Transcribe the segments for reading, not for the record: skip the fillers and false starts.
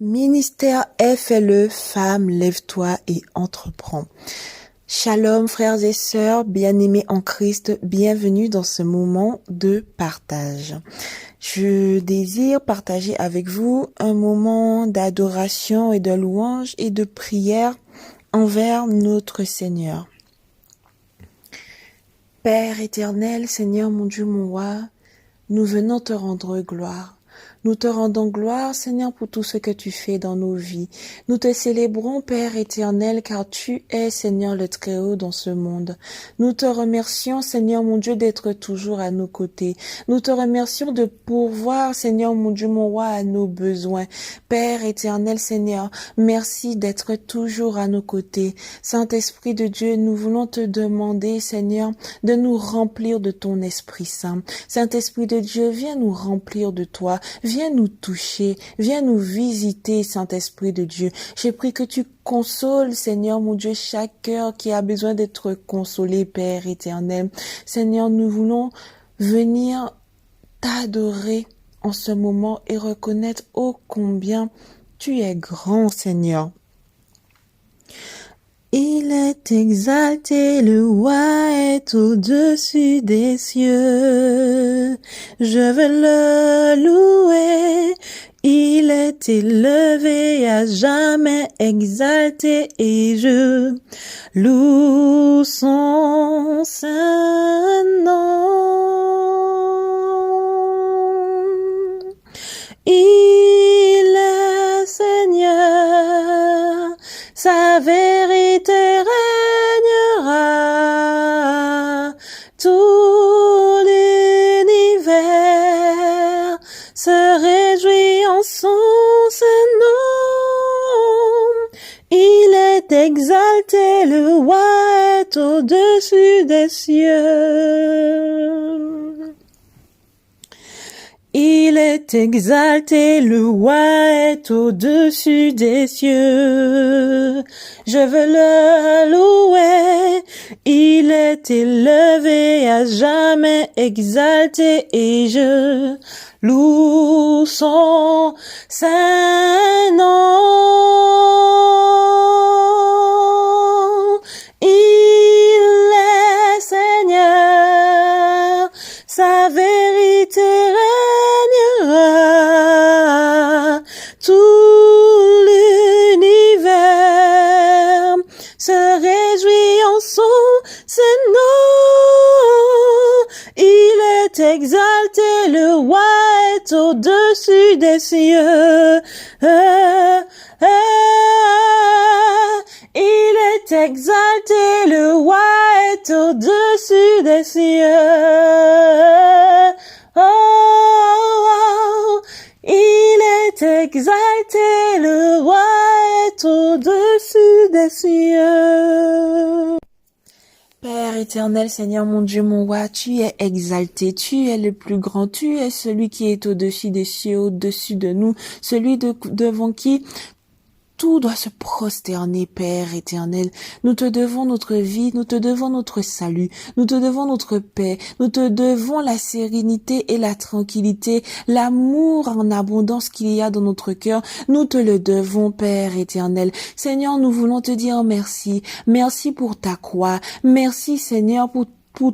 Ministère FLE, Femmes, lève-toi et entreprends. Shalom frères et sœurs, bien-aimés en Christ, bienvenue dans ce moment de partage. Je désire partager avec vous un moment d'adoration et de louange et de prière envers notre Seigneur. Père éternel, Seigneur mon Dieu, mon roi, nous venons te rendre gloire. Nous te rendons gloire, Seigneur, pour tout ce que tu fais dans nos vies. Nous te célébrons, Père éternel, car tu es, Seigneur, le Très-Haut dans ce monde. Nous te remercions, Seigneur, mon Dieu, d'être toujours à nos côtés. Nous te remercions de pourvoir, Seigneur, mon Dieu, mon roi, à nos besoins. Père éternel, Seigneur, merci d'être toujours à nos côtés. Saint-Esprit de Dieu, nous voulons te demander, Seigneur, de nous remplir de ton Esprit Saint. Saint-Esprit de Dieu, viens nous remplir de toi. Viens nous toucher, viens nous visiter, Saint-Esprit de Dieu. J'ai pris que tu consoles, Seigneur mon Dieu, chaque cœur qui a besoin d'être consolé, Père éternel. Seigneur, nous voulons venir t'adorer en ce moment et reconnaître ô combien tu es grand, Seigneur. Il est exalté, le roi est au-dessus des cieux. Je veux le louer. Il est élevé, à jamais exalté, et je loue son saint nom. Il est Seigneur, sa vérité régnera, tout l'univers se réjouit en son saint nom. Il est exalté, le roi est au-dessus des cieux. Il est exalté, le roi est au-dessus des cieux. Je veux le louer. Il est élevé, à jamais exalté, et je loue son saint nom. Il est Seigneur, sa vérité régnera, tout l'univers se réjouit en son saint nom. Il est exalté, le roi est au-dessus des cieux. Il est exalté, le roi est au-dessus des cieux. Il est exalté, le roi est au-dessus des cieux. Père éternel, Seigneur mon Dieu, mon roi, tu es exalté, tu es le plus grand, tu es celui qui est au-dessus des cieux, au-dessus de nous, celui devant qui tout doit se prosterner, Père éternel. Nous te devons notre vie, nous te devons notre salut, nous te devons notre paix, nous te devons la sérénité et la tranquillité, l'amour en abondance qu'il y a dans notre cœur. Nous te le devons, Père éternel. Seigneur, nous voulons te dire merci. Merci pour ta croix. Merci, Seigneur, pour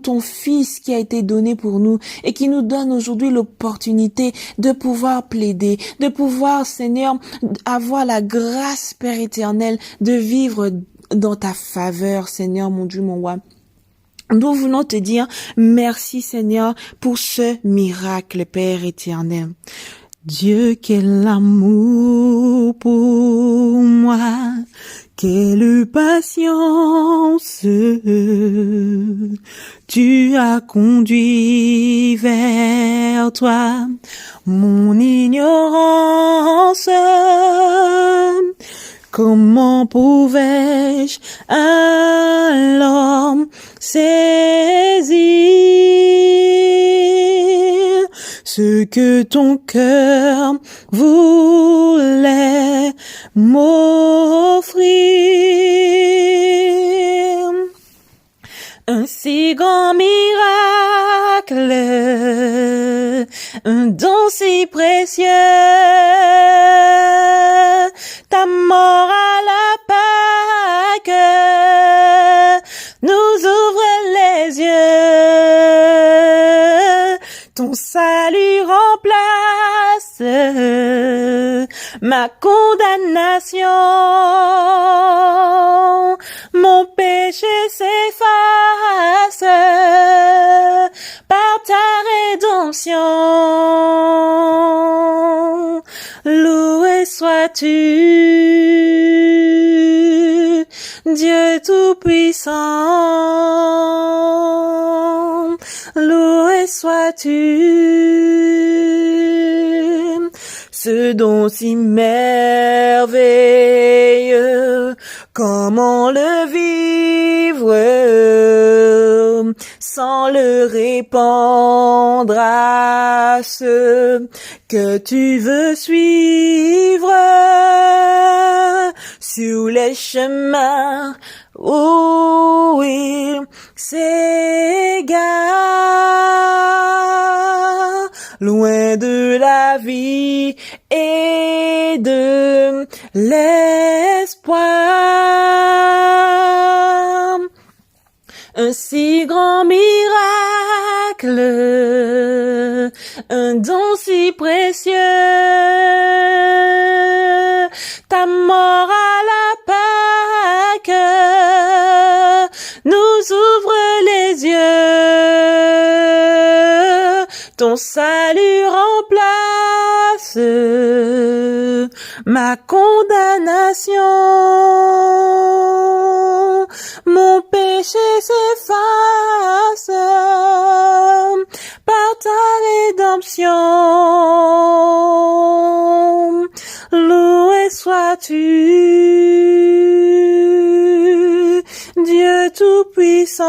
ton Fils qui a été donné pour nous et qui nous donne aujourd'hui l'opportunité de pouvoir plaider, de pouvoir, Seigneur, avoir la grâce, Père éternel, de vivre dans ta faveur, Seigneur, mon Dieu, mon roi. Nous voulons te dire merci, Seigneur, pour ce miracle, Père éternel. Dieu, quel amour pour moi, quelle patience tu as conduit vers toi, mon ignorance. Comment pouvais-je alors saisir ce que ton cœur voulait m'offrir? Un si grand miracle, un don si précieux, ta mort à la Pâque nous ouvre les yeux. Ton salut remplace ma condamnation. Mon péché s'efface par ta rédemption. Loué sois-tu, Dieu Tout-Puissant. Loué sois-tu, ce don si merveilleux, comment le vivre sans le répandre à ceux que tu veux suivre sur les chemins où il s'égare, loin de la vie et de l'espoir. Un si grand miracle, un don si précieux, ta mort à la Pâque nous ouvre les yeux. Ton salut remplace ma condamnation. Mon péché s'efface par ta rédemption. Loué sois-tu, Dieu Tout-Puissant.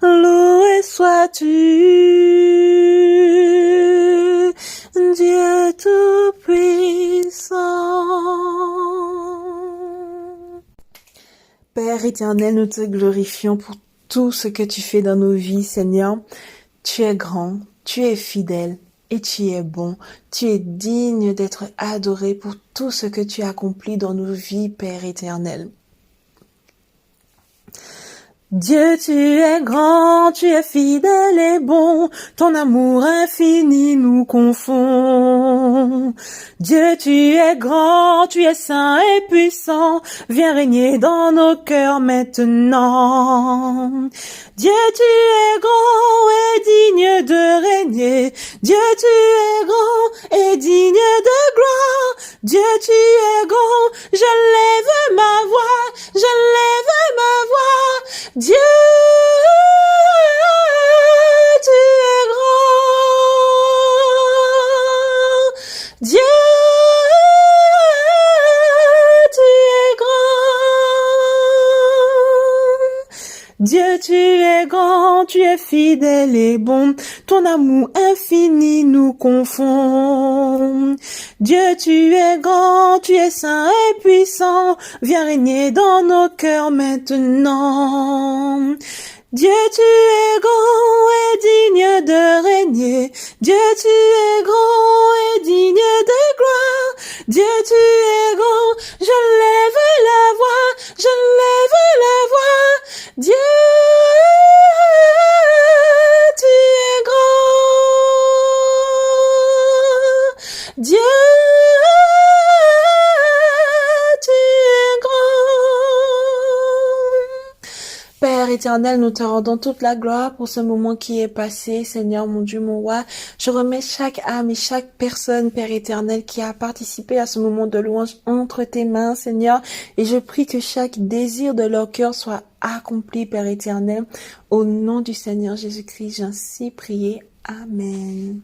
Loué sois-tu, Dieu Tout-Puissant. Père éternel, nous te glorifions pour tout ce que tu fais dans nos vies, Seigneur. Tu es grand, tu es fidèle et tu es bon. Tu es digne d'être adoré pour tout ce que tu accomplis dans nos vies, Père éternel. Dieu, tu es grand, tu es fidèle et bon, ton amour infini nous confond. Dieu, tu es grand, tu es saint et puissant, viens régner dans nos cœurs maintenant. Dieu, tu es grand et digne de régner, Dieu, tu es grand et digne de gloire. Dieu, tu es grand, je lève ma voix, je lève ma voix. Dieu, tu es grand. Dieu, tu es grand. Dieu, tu es grand, tu es fidèle et bon. Ton amour infini nous confond. Dieu, tu es grand, tu es saint et puissant. Viens régner dans nos cœurs maintenant. Dieu, tu es grand et digne de régner. Dieu, tu es grand et digne de gloire. Dieu, tu es grand, je lève la voix, je lève la voix. Dieu, tu es grand. Dieu, tu es grand. Père éternel, nous te rendons toute la gloire pour ce moment qui est passé, Seigneur mon Dieu, mon roi. Je remets chaque âme et chaque personne, Père éternel, qui a participé à ce moment de louange entre tes mains, Seigneur. Et je prie que chaque désir de leur cœur soit accompli, Père éternel. Au nom du Seigneur Jésus-Christ, j'ai ainsi prié. Amen.